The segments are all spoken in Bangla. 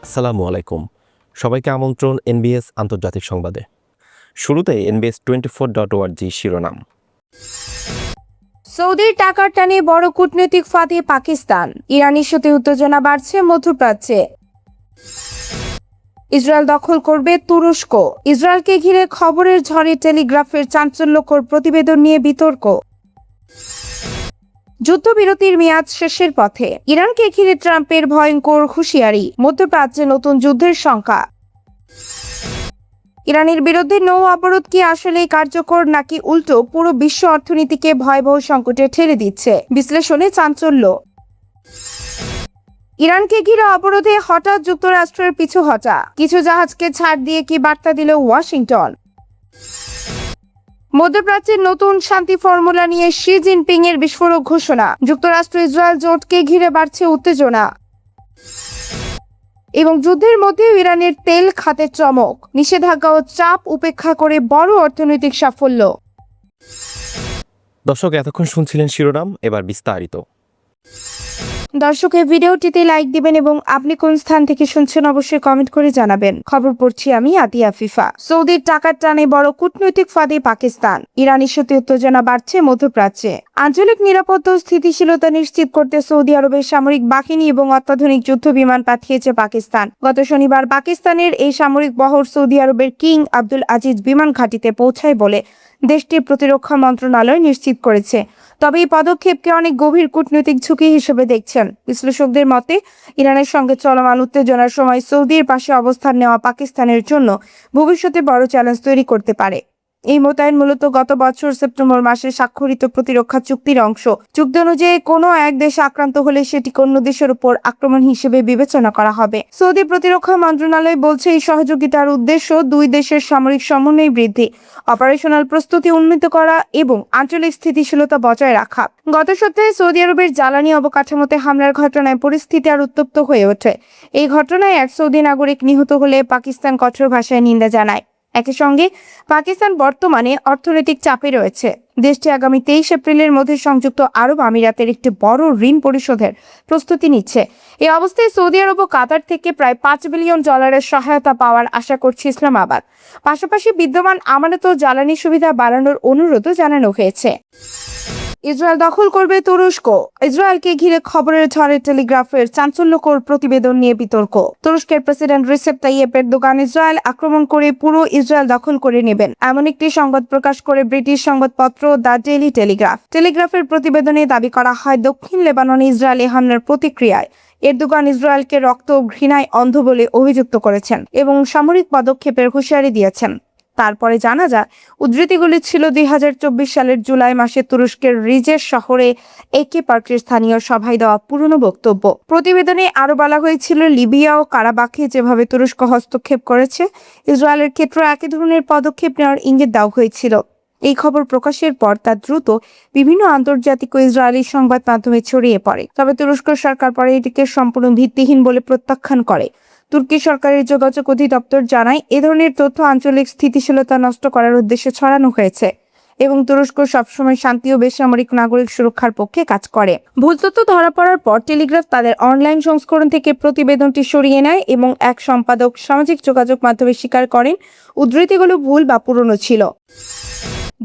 আসসালামু আলাইকুম। সবাইকে আমন্ত্রণ এনবিএস আন্তর্জাতিক সংবাদে। শুরুতে এনবিএস 24.org শিরোনাম। সৌদির টাকার টানে বড় কূটনৈতিক ফাঁদে পাকিস্তান, ইরান ইস্যুতে উত্তেজনা বাড়ছে মধ্যপ্রাচ্যে। ইসরায়েল দখল করবে তুরস্ক, ইসরায়েলকে ঘিরে খবরের ঝড়ে টেলিগ্রাফের চাঞ্চল্যকর প্রতিবেদন নিয়ে বিতর্ক। যুদ্ধবিরতির মেয়াদ শেষের পথে, ইরানকে ঘিরে ট্রাম্পের ভয়ঙ্কর হুঁশিয়ারি, মধ্যপ্রাচ্যে নতুন যুদ্ধের শঙ্কা। ইরানের বিরুদ্ধে নৌ অবরোধ কি আসলেই কার্যকর নাকি উল্টো পুরো বিশ্ব অর্থনীতিকে ভয়াবহ সংকটে ঠেলে দিচ্ছে, বিশ্লেষণে চাঞ্চল্য। ইরানকে ঘিরে অবরোধে হঠাৎ যুক্তরাষ্ট্রের পিছু হটা, কিছু জাহাজকে ছাড় দিয়ে কি বার্তা দিল ওয়াশিংটন। মধ্যপ্রাচ্যের নতুন শান্তি ফর্মুলা নিয়ে শি জিনপিং এর বিস্ফোরক ঘোষণা, যুক্তরাষ্ট্র ইসরায়েল জোটকে ঘিরে বাড়ছে উত্তেজনা। এবং যুদ্ধের মধ্যেও ইরানের তেল খাতে চমক, নিষেধাজ্ঞা ও চাপ উপেক্ষা করে বড় অর্থনৈতিক সাফল্য। দর্শক, এতক্ষণ শুনছিলেন শিরোনাম, এবার বিস্তারিত। দর্শক, এই ভিডিওটিতে লাইক দিবেন এবং আপনি কোন স্থান থেকে শুনছেন অবশ্যই কমেন্ট করে জানাবেন। খবর পড়ছি আমি আতিয়া ফিফা। সৌদির টাকার টানে বড় কূটনৈতিক ফাঁদে পাকিস্তান, ইরান ইস্যুতে উত্তেজনা বাড়ছে মধ্যপ্রাচ্যে। আঞ্চলিক নিরাপত্তা ও স্থিতিশীলতা নিশ্চিত করতে সৌদি আরবের সামরিক বাহিনী এবং অত্যাধুনিক যুদ্ধ বিমান পাঠিয়েছে পাকিস্তান। গত শনিবার পাকিস্তানের এই সামরিক বহর সৌদি আরবের কিং আব্দুল আজিজ বিমান ঘাঁটিতে পৌঁছায় বলে দেশটির প্রতিরক্ষা মন্ত্রণালয় নিশ্চিত করেছে। তবে এই পদক্ষেপকে অনেক গভীর কূটনৈতিক ঝুঁকি হিসেবে দেখছেন বিশ্লেষকদের মতে। ইরানের সঙ্গে চলমান উত্তেজনার সময় সৌদির পাশে অবস্থান নেওয়া পাকিস্তানের জন্য ভবিষ্যতে বড় চ্যালেঞ্জ তৈরি করতে পারে। এই মোতায়েন মূলত গত বছর সেপ্টেম্বর মাসে স্বাক্ষরিত প্রতিরক্ষা চুক্তির অংশ। চুক্তি অনুযায়ী কোনো এক দেশ আক্রান্ত হলে সেটিকে অন্য দেশের উপর আক্রমণ হিসেবে বিবেচনা করা হবে। সৌদি প্রতিরক্ষা মন্ত্রণালয় বলছে এই সহযোগিতার উদ্দেশ্য দুই দেশের সামরিক সমন্বয় বৃদ্ধি, অপারেশনাল প্রস্তুতি উন্নীত করা এবং আঞ্চলিক স্থিতিশীলতা বজায় রাখা। গত সপ্তাহে সৌদি আরবের জ্বালানি অবকাঠামোতে হামলার ঘটনায় পরিস্থিতি আর উত্তপ্ত হয়ে ওঠে। এই ঘটনায় এক সৌদি নাগরিক নিহত হলে পাকিস্তান কঠোর ভাষায় নিন্দা জানায়। একই সঙ্গে পাকিস্তান বর্তমানে অর্থনৈতিক চাপে রয়েছে। দেশটি আগামী 23 এপ্রিলের মধ্যে সংযুক্ত আরব আমিরাতের একটি বড় ঋণ পরিশোধের প্রস্তুতি নিচ্ছে। এই অবস্থায় সৌদি আরব ও কাতার থেকে প্রায় $5 বিলিয়ন সহায়তা পাওয়ার আশা করছে ইসলামাবাদ। পাশাপাশি বিদ্যমান আমানত ও জ্বালানি সুবিধা বাড়ানোর অনুরোধও জানানো হয়েছে। ইসরায়েল দখল করবে তুরস্ক, ইসরায়েলকে ঘিরে খবরের ঝড়ে টেলিগ্রাফের চাঞ্চল্যকর প্রতিবেদন নিয়ে বিতর্ক। তুরস্কের president Recep Tayyip Erdogan Israel আক্রমণ করে পুরো ইসরায়েল দখল করে নেবেন, এমন একটি সংবাদ প্রকাশ করে ব্রিটিশ সংবাদপত্র দ্য ডেইলি টেলিগ্রাফ। টেলিগ্রাফের প্রতিবেদনে দাবি করা হয়, দক্ষিণ লেবাননে ইসরায়েলি হামলার প্রতিক্রিয়ায় এরদোগান ইসরায়েলকে রক্ত ও ঘৃণায় অন্ধ বলে অভিযুক্ত করেছেন এবং সামরিক পদক্ষেপের হুঁশিয়ারি দিয়েছেন। তারপরে জানা যায়, উদ্ধৃতিগুলি ছিল 2024 সালের জুলাই মাসে তুরস্কের রিজেস শহরে একে পার্কের স্থানীয় সভায় দেওয়া পুরনো বক্তব্য। প্রতিবেদনে আরো বলা হয়েছিল, লিবিয়া ও কারাবাখে যেভাবে তুরস্ক হস্তক্ষেপ করেছে, ইসরায়েলের ক্ষেত্রে একই ধরনের পদক্ষেপ নেওয়ার ইঙ্গিত দেওয়া হয়েছিল। এই খবর প্রকাশের পর তা দ্রুত বিভিন্ন আন্তর্জাতিক ও ইসরায়েলি সংবাদ মাধ্যমে ছড়িয়ে পড়ে। তবে তুরস্ক সরকার পরে এটিকে সম্পূর্ণ ভিত্তিহীন বলে প্রত্যাখ্যান করে। তুর্কি সরকারের যোগাযোগ অধিদপ্তর জানায়, এ ধরনের তথ্য আঞ্চলিক স্থিতিশীলতা নষ্ট করার উদ্দেশ্যে ছড়ানো হয়েছে এবং তুরস্ক সবসময় শান্তি ও বেসামরিক নাগরিক সুরক্ষার পক্ষে কাজ করে। ভুল তথ্য ধরা পড়ার পর টেলিগ্রাফ তাদের অনলাইন সংস্করণ থেকে প্রতিবেদনটি সরিয়ে নেয় এবং এক সম্পাদক সামাজিক যোগাযোগ মাধ্যমে স্বীকার করেন উদ্ধৃতিগুলো ভুল বা পুরনো ছিল।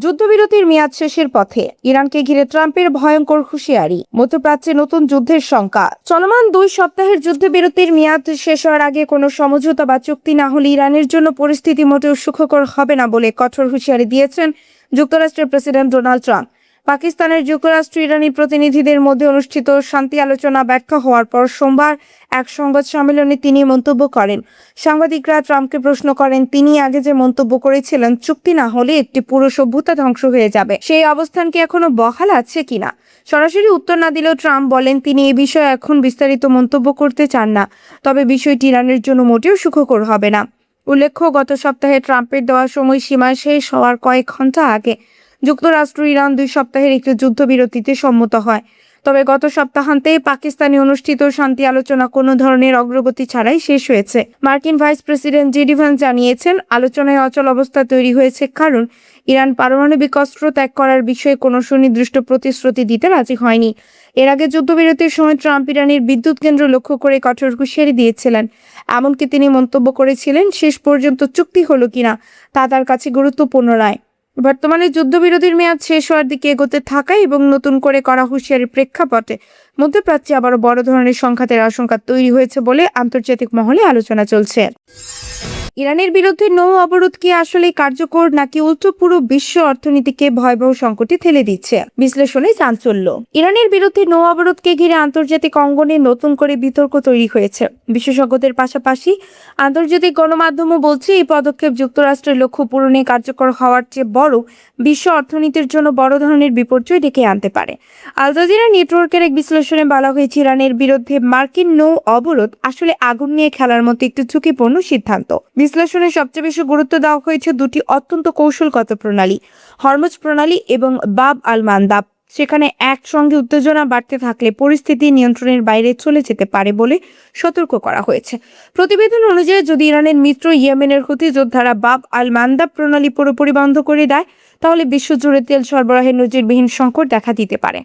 যুদ্ধবিরতির মেয়াদ শেষের পথে, ইরানকে ঘিরে ট্রাম্পের ভয়ঙ্কর হুঁশিয়ারি, মধ্যপ্রাচ্যে নতুন যুদ্ধের শঙ্কা। চলমান 2 সপ্তাহের যুদ্ধবিরতির মেয়াদ শেষ হওয়ার আগে কোনো সমঝোতা বা চুক্তি না হলে ইরানের জন্য পরিস্থিতি মোটেও সুখকর হবে না বলে কঠোর হুঁশিয়ারি দিয়েছেন যুক্তরাষ্ট্রের প্রেসিডেন্ট ডোনাল্ড ট্রাম্প। পাকিস্তানের যুক্তরাষ্ট্র ইরানি প্রতিনিধিদের মধ্যে অনুষ্ঠিত শান্তি আলোচনা ব্যর্থ হওয়ার পর সোমবার এক সংবাদ সম্মেলনে তিনি মন্তব্য করেন। সাংবাদিকরা ট্রাম্পকে প্রশ্ন করেন, তিনি আগে যে মন্তব্য করেছিলেন চুক্তি না হলে একটি পুরো সভ্যতা ধ্বংস হয়ে যাবে, সেই অবস্থান কি এখনো বহাল আছে কিনা। সরাসরি উত্তর না দিলেও ট্রাম্প বলেন তিনি এ বিষয়ে এখন বিস্তারিত মন্তব্য করতে চান না, তবে বিষয়টি ইরানের জন্য মোটেও সুখকর হবে না। উল্লেখ্য, গত সপ্তাহে ট্রাম্পের দেওয়া সময়সীমা শেষ হওয়ার কয়েক ঘন্টা আগে যুক্তরাষ্ট্র ইরান 2 সপ্তাহের একটি যুদ্ধবিরতিতে সম্মত হয়। তবে গত সপ্তাহান্তে পাকিস্তানে অনুষ্ঠিত শান্তি আলোচনা কোনো ধরনের অগ্রগতি ছাড়াই শেষ হয়েছে। মার্কিন ভাইস প্রেসিডেন্ট জেডি ভ্যান্স জানিয়েছেন, আলোচনায় অচল অবস্থা তৈরি হয়েছে কারণ ইরান পারমাণবিক অস্ত্র ত্যাগ করার বিষয়ে কোনো সুনির্দিষ্ট প্রতিশ্রুতি দিতে রাজি হয়নি। এর আগে যুদ্ধবিরতির সময় ট্রাম্প ইরানের বিদ্যুৎ কেন্দ্র লক্ষ্য করে কঠোর হুঁশিয়ারি দিয়েছিলেন। এমনকি তিনি মন্তব্য করেছিলেন, শেষ পর্যন্ত চুক্তি হলো কিনা তা তার কাছে গুরুত্বপূর্ণ নয়। বর্তমানে যুদ্ধবিরতির মেয়াদ শেষ হওয়ার দিকে এগোতে থাকায় এবং নতুন করে করা হুঁশিয়ারির প্রেক্ষাপটে মধ্যপ্রাচ্যে আবারও বড় ধরনের সংঘাতের আশঙ্কা তৈরি হয়েছে বলে আন্তর্জাতিক মহলে আলোচনা চলছে। ইরানের বিরুদ্ধে নৌ অবরোধ কি আসলে কার্যকর নাকি উল্টো পুরো বিশ্ব অর্থনীতিকে ভয়াবহ সংকটে ঠেলে দিচ্ছে? বিশ্লেষণে চাঞ্চল্য। ইরানের বিরুদ্ধে নৌ অবরোধকে ঘিরে আন্তর্জাতিক অঙ্গনে নতুন করে বিতর্ক তৈরি হয়েছে। বিশেষজ্ঞদের পাশাপাশি আন্তর্জাতিক গণমাধ্যমও বলছে, এই পদক্ষেপ যুক্তরাষ্ট্রের লক্ষ্য পূরণে কার্যকর হওয়ার চেয়ে বড় বিশ্ব অর্থনীতির জন্য বড় ধরনের বিপর্যয় ডেকে আনতে পারে। আল জাজিরা নেটওয়ার্কের এক বিশ্লেষণে বলা হয়েছে, ইরানের বিরুদ্ধে মার্কিন নৌ অবরোধ আসলে আগুন নিয়ে খেলার মতো একটি ঝুঁকিপূর্ণ সিদ্ধান্ত। বিশ্লেষণে সবচেয়ে বেশি গুরুত্ব দেওয়া হয়েছে দুটি অত্যন্ত কৌশলগত প্রণালী, হরমুজ প্রণালী এবং বাব আল মান্দাব। সেখানে একসঙ্গে উত্তেজনা বাড়তে থাকলে পরিস্থিতি নিয়ন্ত্রণের বাইরে চলে যেতে পারে বলে সতর্ক করা হয়েছে। প্রতিবেদন অনুযায়ী, যদি ইরানের মিত্র ইয়েমেনের হুতি যোদ্ধারা বাব আল মান্দাব প্রণালী পুরোপুরি বন্ধ করে দেয়, তাহলে বিশ্বজুড়ে তেল সরবরাহের নজিরবিহীন সংকট দেখা দিতে পারে।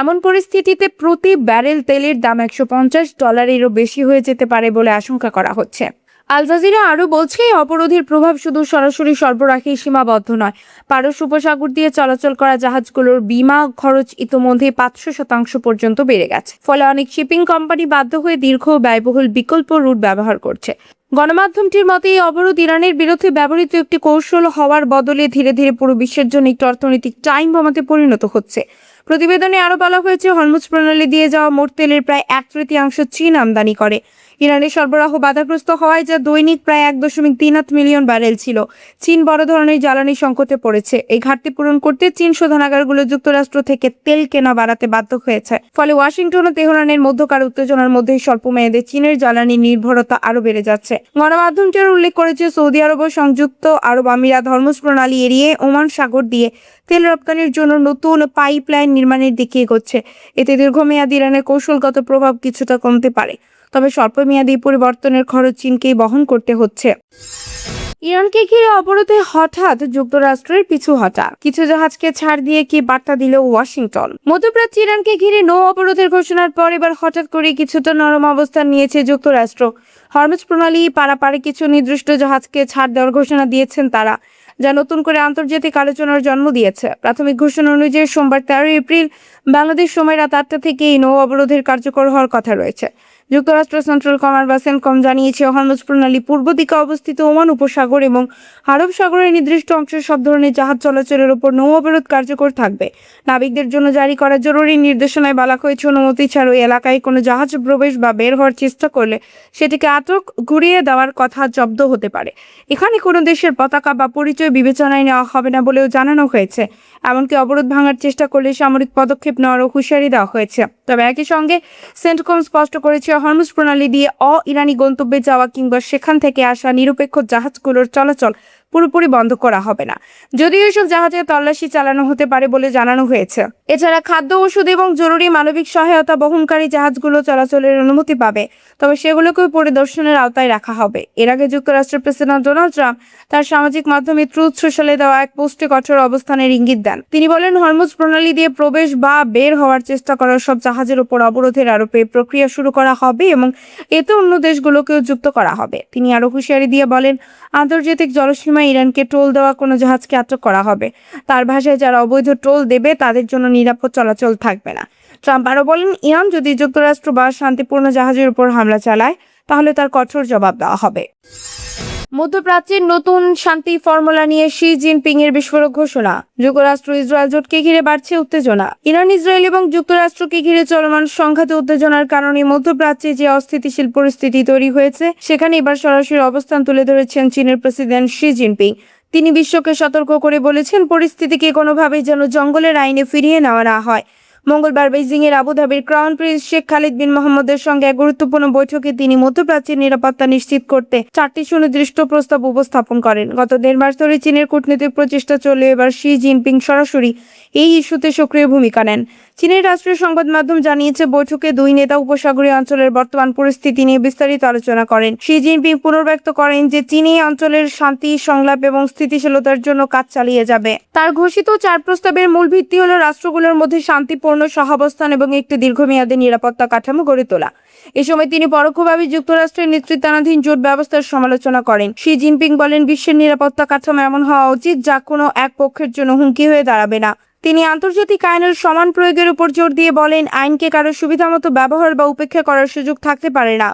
এমন পরিস্থিতিতে প্রতি ব্যারেল তেলের দাম $150-এরও বেশি হয়ে যেতে পারে বলে আশঙ্কা করা হচ্ছে। আল জাজিরা আরও বলছে, এই অবরোধের প্রভাব শুধু সরাসরি সরবরাহে সীমাবদ্ধ নয়। পারস্য উপসাগর দিয়ে চলাচল করা জাহাজগুলোর বিমা খরচ ইতোমধ্যে 500% পর্যন্ত বেড়ে গেছে। ফলে অনেক শিপিং কোম্পানি বাধ্য হয়ে দীর্ঘ ব্যয়বহুল বিকল্প রুট ব্যবহার করছে। গণমাধ্যমটির মতে, এই অবরোধ ইরানের বিরুদ্ধে ব্যবহৃত একটি কৌশল হওয়ার বদলে ধীরে ধীরে পুরো বিশ্বের জন্য একটি অর্থনৈতিক টাইম বোমাতে পরিণত হচ্ছে। প্রতিবেদনে আরও বলা হয়েছে, হরমুজ প্রণালী দিয়ে যাওয়া মোট তেলের প্রায় 1/3 চীন আমদানি করে। ইরানের সরবরাহ বাধাগ্রস্ত হওয়ায় যা দৈনিক প্রায় 1.38 মিলিয়ন ব্যারেল ছিল, চীন বড় ধরনের জ্বালানি সংকটে পড়েছে। এই ঘাটতি পূরণ করতে চীন শোধনাগারগুলো যুক্তরাষ্ট্র থেকে তেল কেনা বাড়াতে বাধ্য হয়েছে। ফলে ওয়াশিংটন ও তেহরানের মধ্যকার উত্তেজনার মধ্যেই স্বল্প মেয়াদে চীনের জ্বালানি নির্ভরতা আরও বেড়ে যাচ্ছে। গণমাধ্যমটির উল্লেখ করেছে, সৌদি আরব ও সংযুক্ত আরব আমিরাত হরমুজ প্রণালী এড়িয়ে ওমান সাগর দিয়ে তেল রপ্তানির জন্য নতুন পাইপলাইন নির্মাণের দিকে এগোচ্ছে। এতে দীর্ঘমেয়াদী ইরানের কৌশলগত প্রভাব কিছুটা কমতে পারে, তবে স্বল্পমেয়াদী পরিবর্তনের খরচ চীনকেই বহন করতে হচ্ছে। ইরানকে ঘিরে অবরোধে হঠাৎ যুক্তরাষ্ট্রের পিছু হটা, কিছু জাহাজকে ছাড় দিয়ে কি বার্তা দিল ওয়াশিংটন? মধ্যপ্রাচ্যে ইরানকে ঘিরে নৌ অবরোধের ঘোষণার পর এবার হঠাৎ করে কিছুটা নরম অবস্থান নিয়েছে যুক্তরাষ্ট্র। হরমুজ প্রণালী পারাপারে কিছু নির্দিষ্ট জাহাজকে ছাড় দেওয়ার ঘোষণা দিয়েছেন তারা, যা নতুন করে আন্তর্জাতিক আলোচনার জন্ম দিয়েছে। প্রাথমিক ঘোষণা অনুযায়ী সোমবার 13 এপ্রিল বাংলাদেশ সময় রাত 8টা থেকে এই নৌ অবরোধের কার্যকর হওয়ার কথা রয়েছে। যুক্তরাষ্ট্র সেন্ট্রাল কমান্ড বা সেন্টকম জানিয়েছে, হরমুজ প্রণালী পূর্ব দিকে অবস্থিত ওমান উপসাগর এবং আরব সাগরের নির্দিষ্ট অংশে সব ধরনের জাহাজ চলাচলের উপর নৌ অবরোধ কার্যকর থাকবে। নাবিকদের জন্য জারি করা জরুরি নির্দেশনায় বলা হয়েছে, অনুমতি ছাড়া ওই এলাকায় কোনো জাহাজ প্রবেশ বা বের হওয়ার চেষ্টা করলে সেটিকে আটক, ঘুরিয়ে দেওয়ার কথা জব্দ হতে পারে। এখানে কোনো দেশের পতাকা বা পরিচয় বিবেচনায় নেওয়া হবে না বলেও জানানো হয়েছে। এমনকি অবরোধ ভাঙার চেষ্টা করলে সামরিক পদক্ষেপ নেওয়ারও হুঁশিয়ারি দেওয়া হয়েছে। তবে একই সঙ্গে সেন্টকম স্পষ্ট করেছে, হরমুজ প্রণালী দিয়ে ইরানি গন্তব্যে যাওয়া কিংবা সেখান থেকে আসা নিরপেক্ষ জাহাজগুলোর চলাচল পুরোপুরি বন্ধ করা হবে না, যদিও এসব জাহাজে তল্লাশি চালানো হতে পারে বলে জানানো হয়েছে। এছাড়া খাদ্য, ওষুধ এবং জরুরি মানবিক সহায়তা বহনকারী জাহাজগুলো চলাচলের অনুমতি পাবে, তবে সেগুলোকেও পরিদর্শনের আওতায় রাখা হবে। এর আগে যুক্তরাষ্ট্রের প্রেসিডেন্ট ডোনাল্ড ট্রাম্প তার সামাজিক মাধ্যমে ট্রুথ সোশ্যালে দেওয়া এক পোস্টে কঠোর অবস্থানের ইঙ্গিত দেন। তিনি বলেন, হরমুজ প্রণালী দিয়ে প্রবেশ বা বের হওয়ার চেষ্টা করা সব জাহাজের উপর অবরোধের আরোপে প্রক্রিয়া শুরু করা হবে এবং এতে অন্য দেশগুলোকেও যুক্ত করা হবে। তিনি আরও হুঁশিয়ারি দিয়ে বলেন, আন্তর্জাতিক জলসীমায় ইরানকে টোল দেওয়া কোনো জাহাজকে আটক করা হবে। তার ভাষায়, যারা অবৈধ টোল দেবে তাদের জন্য নিরাপদ চলাচল থাকবে না। ট্রাম্প আরও বলেন, ইরান যদি যুক্তরাষ্ট্র বা শান্তিপূর্ণ জাহাজের উপর হামলা চালায়, তাহলে তার কঠোর জবাব দেওয়া হবে। মধ্যপ্রাচ্যের নতুন শান্তি ফর্মুলা নিয়ে শি জিনপিং এর বিস্ফোরক ঘোষণা। যুক্তরাষ্ট্র ইসরায়েল জোটকে ঘিরে বাড়ছে উত্তেজনা। ইরান, ইসরায়েল এবং যুক্তরাষ্ট্রকে ঘিরে চলমান সংঘাতে উত্তেজনার কারণে মধ্যপ্রাচ্যে যে অস্থিতিশীল পরিস্থিতি তৈরি হয়েছে, সেখানে এবার সরাসরি অবস্থান তুলে ধরেছেন চীনের প্রেসিডেন্ট শি জিনপিং। তিনি বিশ্বকে সতর্ক করে বলেছেন, পরিস্থিতিকে কোনোভাবেই যেন জঙ্গলের আইনে ফিরিয়ে নেওয়া না হয়। মঙ্গলবার বেইজিং এর আবুধাবির ক্রাউন প্রিন্স শেখ খালিদ বিন মোহাম্মদের সঙ্গে এক গুরুত্বপূর্ণ বৈঠকে তিনি মধ্যপ্রাচ্যের নিরাপত্তা নিশ্চিত করতে 4টি সুনির্দিষ্ট প্রস্তাব উপস্থাপন করেন। গত 1.5 মাস ধরে চীনের কূটনৈতিক প্রচেষ্টা চললেও এবার শি জিনপিং সরাসরি এই ইস্যুতে সক্রিয় ভূমিকা নেন। চীনের রাষ্ট্রীয় সংবাদ মাধ্যম জানিয়েছে, বৈঠকে দুই নেতা উপসাগরীয় অঞ্চলের বর্তমান পরিস্থিতি নিয়ে বিস্তারিত আলোচনা করেন। শি জিনপিং পুনর্ব্যক্ত করেন যে চীন এই অঞ্চলের শান্তি, সংলাপ এবং স্থিতিশীলতার জন্য কাজ চালিয়ে যাবে। তার ঘোষিত 4 প্রস্তাবের মূল ভিত্তি হল রাষ্ট্রগুলোর মধ্যে শান্তিপূর্ণ সহাবস্থান এবং একটি দীর্ঘমেয়াদী নিরাপত্তা কাঠামো গড়ে তোলা। এ সময় তিনি পরোক্ষভাবে যুক্তরাষ্ট্রের নেতৃত্বাধীন জোট ব্যবস্থার সমালোচনা করেন। শি জিনপিং বলেন, বিশ্বের নিরাপত্তা কাঠামো এমন হওয়া উচিত যা কোনো এক পক্ষের জন্য হুমকি হয়ে দাঁড়াবে না। তিনি আন্তর্জাতিক আইনের সমান প্রয়োগের উপর জোর দিয়ে বলেন, আইনকে কারো সুবিধামতো ব্যবহার বা উপেক্ষা করার সুযোগ থাকতে পারে না।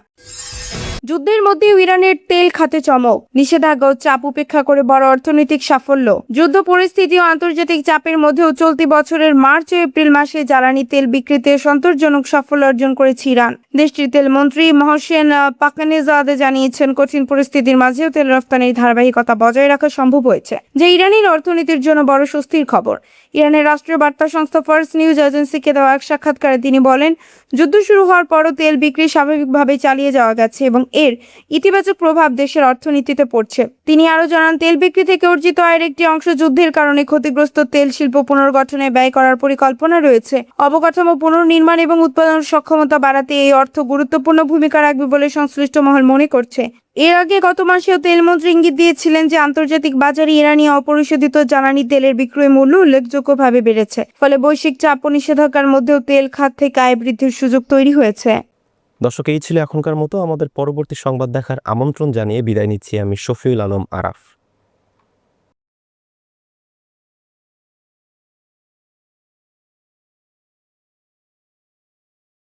যুদ্ধের মধ্যে ইরানের তেল খাতে চমক, নিষেধাজ্ঞা ও চাপ উপেক্ষা করে বড় অর্থনৈতিক সাফল্য। যুদ্ধ পরিস্থিতি ও আন্তর্জাতিক চাপের মধ্যেও চলতি বছরের মার্চ ও এপ্রিল মাসে জ্বালানি তেল বিক্রিতে সন্তোষজনক সাফল্য অর্জন করেছে ইরান। দেশটির তেলমন্ত্রী মহসেন পাকানেজাদে জানিয়েছেন, কঠিন পরিস্থিতির মাঝেও তেল রফতানির ধারাবাহিকতা বজায় রাখা সম্ভব হয়েছে, যা ইরানের অর্থনীতির জন্য বড় স্বস্তির খবর। ইরানের রাষ্ট্রীয় বার্তা সংস্থা ফার্স নিউজ এজেন্সিকে দেওয়া এক সাক্ষাৎকারে তিনি বলেন, যুদ্ধ শুরু হওয়ার পরও তেল বিক্রি স্বাভাবিকভাবে চালিয়ে যাওয়া গেছে এবং এর ইতিবাচক প্রভাব দেশের অর্থনীতিতে পড়ছে। তিনি আরও জানান, তেল বিক্রি থেকে অর্জিত আয়ের একটি অংশ যুদ্ধের কারণে ক্ষতিগ্রস্ত তেল শিল্প পুনর্গঠনে ব্যয় করার পরিকল্পনা রয়েছে। অবকাঠামো পুনর্নির্মাণ এবং উৎপাদন সক্ষমতা বাড়াতে এই অর্থ গুরুত্বপূর্ণ ভূমিকা রাখবে বলে সংশ্লিষ্ট মহল মনে করছে। এর আগে গত মাসেও তেলমন্ত্রী ইঙ্গিত দিয়েছিলেন যে আন্তর্জাতিক বাজারে ইরানি অপরিশোধিত জ্বালানি তেলের বিক্রয় মূল্য উল্লেখযোগ্যভাবে বেড়েছে, ফলে বৈশ্বিক চাপ ও নিষেধাজ্ঞার মধ্যেও তেল খাত থেকে আয় বৃদ্ধির সুযোগ তৈরি হয়েছে। দর্শক, এই ছিল এখনকার মতো। আমাদের পরবর্তী সংবাদ দেখার আমন্ত্রণ জানিয়ে বিদায় নিচ্ছি আমি শফিউল আলম আরাফ।